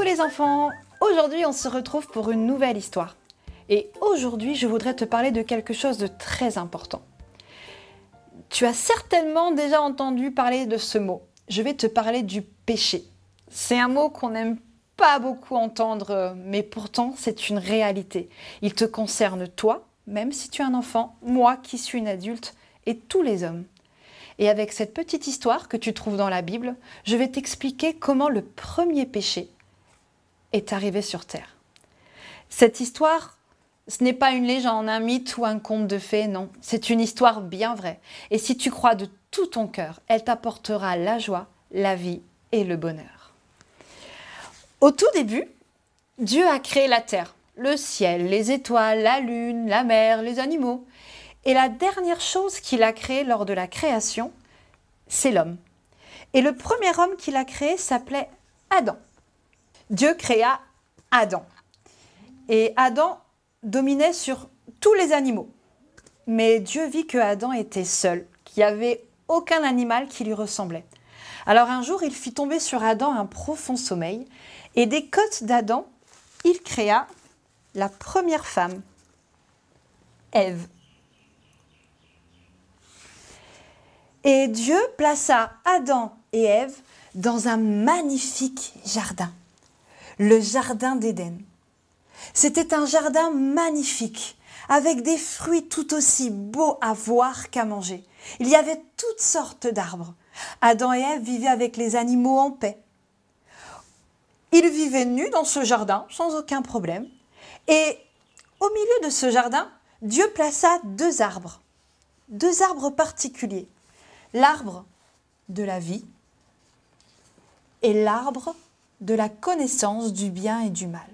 les enfants, aujourd'hui on se retrouve pour une nouvelle histoire. Et aujourd'hui je voudrais te parler de quelque chose de très important. Tu as certainement déjà entendu parler de ce mot. Je vais te parler du péché. C'est un mot qu'on n'aime pas beaucoup entendre, mais pourtant c'est une réalité. Il te concerne toi, même si tu es un enfant, moi qui suis une adulte, et tous les hommes. Et avec cette petite histoire que tu trouves dans la Bible, je vais t'expliquer comment le premier péché est arrivé sur terre. Cette histoire, ce n'est pas une légende, un mythe ou un conte de fées, non. C'est une histoire bien vraie. Et si tu crois de tout ton cœur, elle t'apportera la joie, la vie et le bonheur. Au tout début, Dieu a créé la terre, le ciel, les étoiles, la lune, la mer, les animaux. Et la dernière chose qu'il a créée lors de la création, c'est l'homme. Et le premier homme qu'il a créé s'appelait Adam. Dieu créa Adam. Et Adam dominait sur tous les animaux. Mais Dieu vit que Adam était seul, qu'il n'y avait aucun animal qui lui ressemblait. Alors un jour, il fit tomber sur Adam un profond sommeil. Et des côtes d'Adam, il créa la première femme, Ève. Et Dieu plaça Adam et Ève dans un magnifique jardin, le jardin d'Éden. C'était un jardin magnifique, avec des fruits tout aussi beaux à voir qu'à manger. Il y avait toutes sortes d'arbres. Adam et Ève vivaient avec les animaux en paix. Ils vivaient nus dans ce jardin sans aucun problème. Et au milieu de ce jardin, Dieu plaça deux arbres particuliers. L'arbre de la vie et l'arbre de la connaissance du bien et du mal.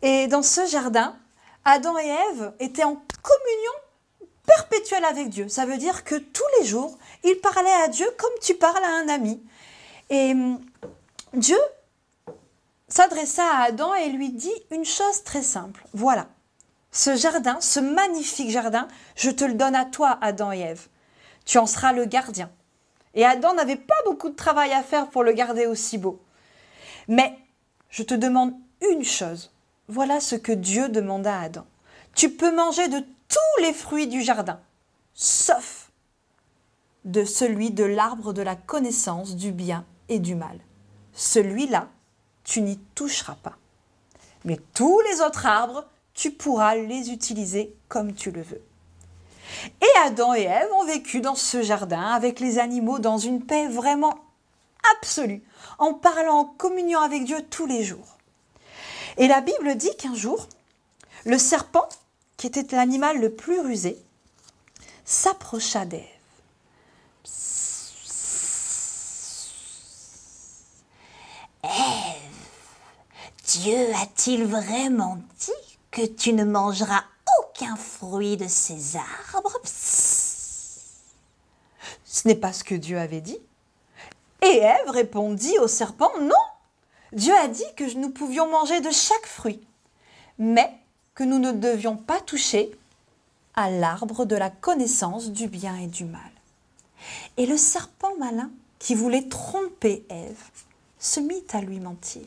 Et dans ce jardin, Adam et Ève étaient en communion perpétuelle avec Dieu. Ça veut dire que tous les jours, ils parlaient à Dieu comme tu parles à un ami. Et Dieu s'adressa à Adam et lui dit une chose très simple. Voilà, ce jardin, ce magnifique jardin, je te le donne à toi, Adam et Ève. Tu en seras le gardien. Et Adam n'avait pas beaucoup de travail à faire pour le garder aussi beau. Mais je te demande une chose. Voilà ce que Dieu demanda à Adam. Tu peux manger de tous les fruits du jardin, sauf de celui de l'arbre de la connaissance du bien et du mal. Celui-là, tu n'y toucheras pas. Mais tous les autres arbres, tu pourras les utiliser comme tu le veux. Et Adam et Ève ont vécu dans ce jardin avec les animaux dans une paix vraiment absolue, en parlant en communion avec Dieu tous les jours. Et la Bible dit qu'un jour, le serpent, qui était l'animal le plus rusé, s'approcha d'Ève. Ève, Dieu a-t-il vraiment dit que tu ne mangeras aucun fruit de ces arbres? Ce n'est pas ce que Dieu avait dit. Et Ève répondit au serpent, non, Dieu a dit que nous pouvions manger de chaque fruit, mais que nous ne devions pas toucher à l'arbre de la connaissance du bien et du mal. Et le serpent malin, qui voulait tromper Ève, se mit à lui mentir.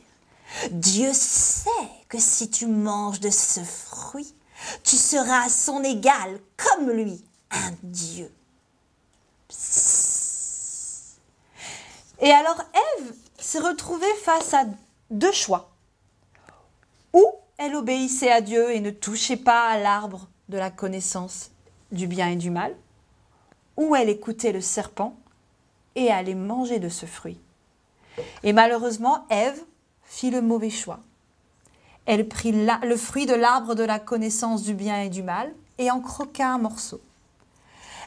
Dieu sait que si tu manges de ce fruit, tu seras à son égal, comme lui, un Dieu. Et alors Ève s'est retrouvée face à deux choix. Ou elle obéissait à Dieu et ne touchait pas à l'arbre de la connaissance du bien et du mal, ou elle écoutait le serpent et allait manger de ce fruit. Et malheureusement, Ève fit le mauvais choix. Elle prit le fruit de l'arbre de la connaissance du bien et du mal et en croqua un morceau.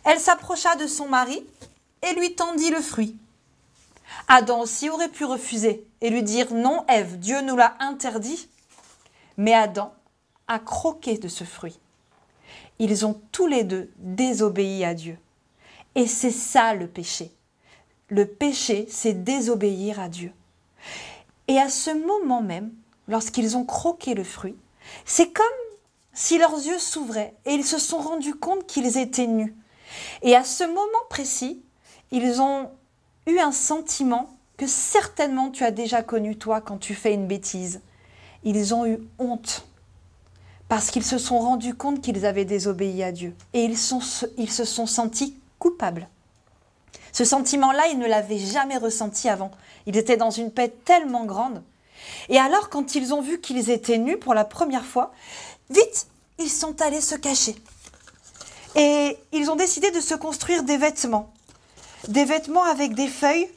Elle s'approcha de son mari et lui tendit le fruit. Adam aussi aurait pu refuser et lui dire « Non, Ève, Dieu nous l'a interdit ». Mais Adam a croqué de ce fruit. Ils ont tous les deux désobéi à Dieu. Et c'est ça le péché. Le péché, c'est désobéir à Dieu. Et à ce moment même, lorsqu'ils ont croqué le fruit, c'est comme si leurs yeux s'ouvraient et ils se sont rendus compte qu'ils étaient nus. Et à ce moment précis, ils ont eu un sentiment que certainement tu as déjà connu toi quand tu fais une bêtise. Ils ont eu honte parce qu'ils se sont rendus compte qu'ils avaient désobéi à Dieu et ils se sont sentis coupables. Ce sentiment-là, ils ne l'avaient jamais ressenti avant. Ils étaient dans une paix tellement grande. Et alors, quand ils ont vu qu'ils étaient nus pour la première fois, vite, ils sont allés se cacher. Et ils ont décidé de se construire des vêtements avec des feuilles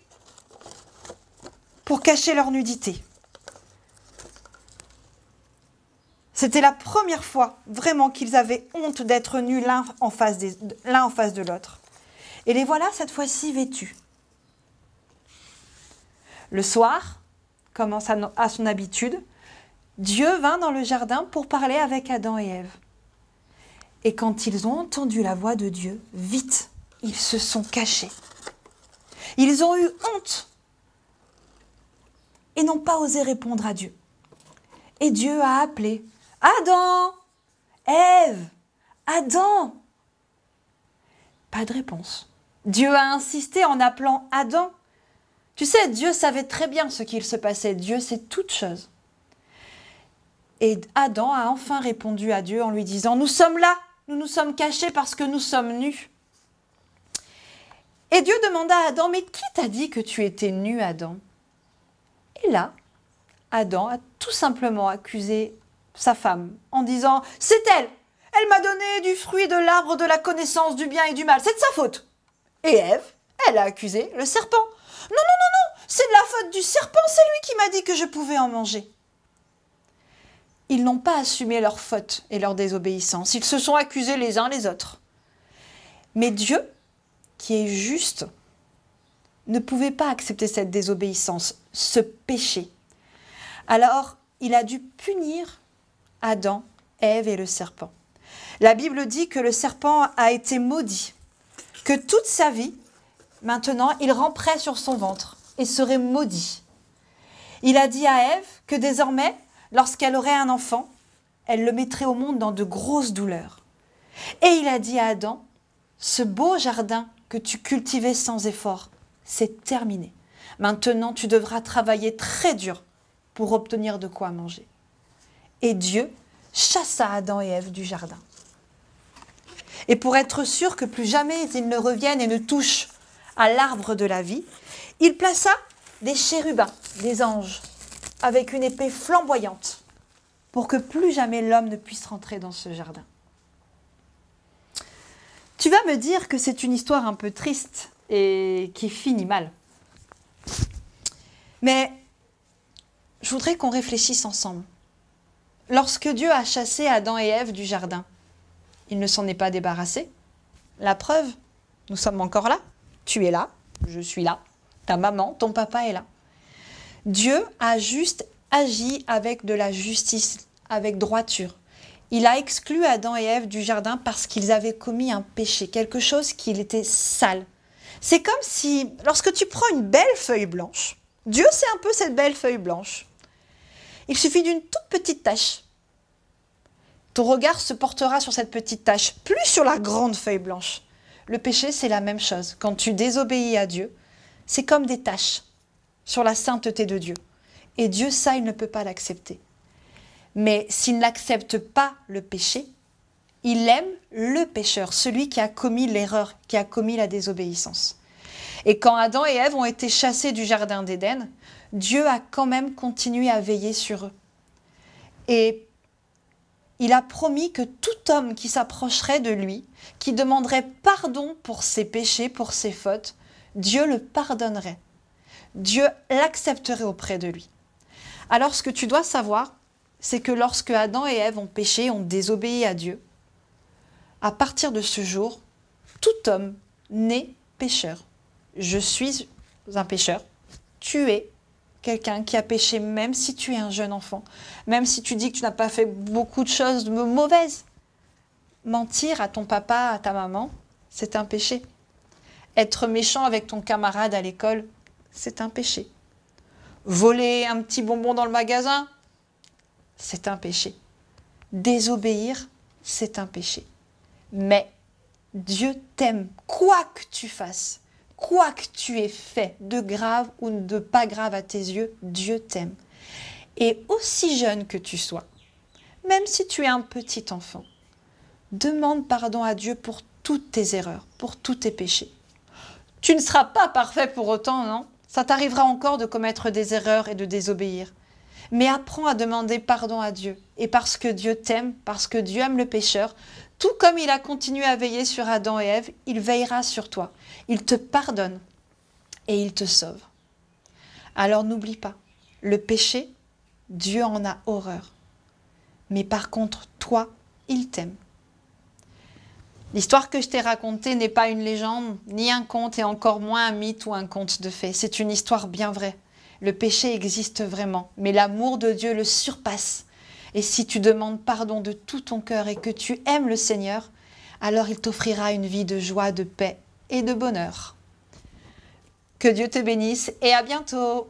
pour cacher leur nudité. C'était la première fois vraiment qu'ils avaient honte d'être nus l'un en face de l'autre. Et les voilà cette fois-ci vêtus. Le soir, comme à son habitude, Dieu vint dans le jardin pour parler avec Adam et Ève. Et quand ils ont entendu la voix de Dieu, vite, ils se sont cachés. Ils ont eu honte et n'ont pas osé répondre à Dieu. Et Dieu a appelé « Adam, Ève, Adam !» Pas de réponse. Dieu a insisté en appelant Adam. Tu sais, Dieu savait très bien ce qu'il se passait. Dieu sait toutes choses. Et Adam a enfin répondu à Dieu en lui disant « Nous sommes là, nous nous sommes cachés parce que nous sommes nus. » Et Dieu demanda à Adam « Mais qui t'a dit que tu étais nu, Adam ?» Et là, Adam a tout simplement accusé sa femme en disant « C'est elle, elle m'a donné du fruit de l'arbre de la connaissance du bien et du mal, c'est de sa faute. » Et Ève, elle a accusé le serpent. « Non, non, non, non, c'est de la faute du serpent, c'est lui qui m'a dit que je pouvais en manger. » Ils n'ont pas assumé leur faute et leur désobéissance. Ils se sont accusés les uns les autres. Mais Dieu, qui est juste, ne pouvait pas accepter cette désobéissance, ce péché. Alors, il a dû punir Adam, Ève et le serpent. La Bible dit que le serpent a été maudit, que toute sa vie, maintenant, il ramperait sur son ventre et serait maudit. Il a dit à Ève que désormais, lorsqu'elle aurait un enfant, elle le mettrait au monde dans de grosses douleurs. Et il a dit à Adam, ce beau jardin que tu cultivais sans effort, c'est terminé. Maintenant, tu devras travailler très dur pour obtenir de quoi manger. Et Dieu chassa Adam et Ève du jardin. Et pour être sûr que plus jamais ils ne reviennent et ne touchent à l'arbre de la vie, il plaça des chérubins, des anges, avec une épée flamboyante, pour que plus jamais l'homme ne puisse rentrer dans ce jardin. Tu vas me dire que c'est une histoire un peu triste et qui finit mal. Mais je voudrais qu'on réfléchisse ensemble. Lorsque Dieu a chassé Adam et Ève du jardin, il ne s'en est pas débarrassé. La preuve, nous sommes encore là. Tu es là, je suis là, ta maman, ton papa est là. Dieu a juste agi avec de la justice, avec droiture. Il a exclu Adam et Ève du jardin parce qu'ils avaient commis un péché, quelque chose qui était sale. C'est comme si, lorsque tu prends une belle feuille blanche, Dieu c'est un peu cette belle feuille blanche. Il suffit d'une toute petite tache. Ton regard se portera sur cette petite tache, plus sur la grande feuille blanche. Le péché, c'est la même chose. Quand tu désobéis à Dieu, c'est comme des taches sur la sainteté de Dieu. Et Dieu, ça, il ne peut pas l'accepter. Mais s'il n'accepte pas le péché, il aime le pécheur, celui qui a commis l'erreur, qui a commis la désobéissance. Et quand Adam et Ève ont été chassés du jardin d'Éden, Dieu a quand même continué à veiller sur eux. Et il a promis que tout homme qui s'approcherait de lui, qui demanderait pardon pour ses péchés, pour ses fautes, Dieu le pardonnerait. Dieu l'accepterait auprès de lui. Alors ce que tu dois savoir, c'est que lorsque Adam et Ève ont péché, ont désobéi à Dieu, à partir de ce jour, tout homme naît pécheur. Je suis un pécheur, tu es quelqu'un qui a péché, même si tu es un jeune enfant, même si tu dis que tu n'as pas fait beaucoup de choses mauvaises. Mentir à ton papa, à ta maman, c'est un péché. Être méchant avec ton camarade à l'école, c'est un péché. Voler un petit bonbon dans le magasin, c'est un péché. Désobéir, c'est un péché. Mais Dieu t'aime, quoi que tu fasses. Quoi que tu aies fait de grave ou de pas grave à tes yeux, Dieu t'aime. Et aussi jeune que tu sois, même si tu es un petit enfant, demande pardon à Dieu pour toutes tes erreurs, pour tous tes péchés. Tu ne seras pas parfait pour autant, non? Ça t'arrivera encore de commettre des erreurs et de désobéir. Mais apprends à demander pardon à Dieu. Et parce que Dieu t'aime, parce que Dieu aime le pécheur, tout comme il a continué à veiller sur Adam et Ève, il veillera sur toi. Il te pardonne et il te sauve. Alors n'oublie pas, le péché, Dieu en a horreur. Mais par contre, toi, il t'aime. L'histoire que je t'ai racontée n'est pas une légende, ni un conte et encore moins un mythe ou un conte de fées. C'est une histoire bien vraie. Le péché existe vraiment, mais l'amour de Dieu le surpasse. Et si tu demandes pardon de tout ton cœur et que tu aimes le Seigneur, alors il t'offrira une vie de joie, de paix et de bonheur. Que Dieu te bénisse et à bientôt!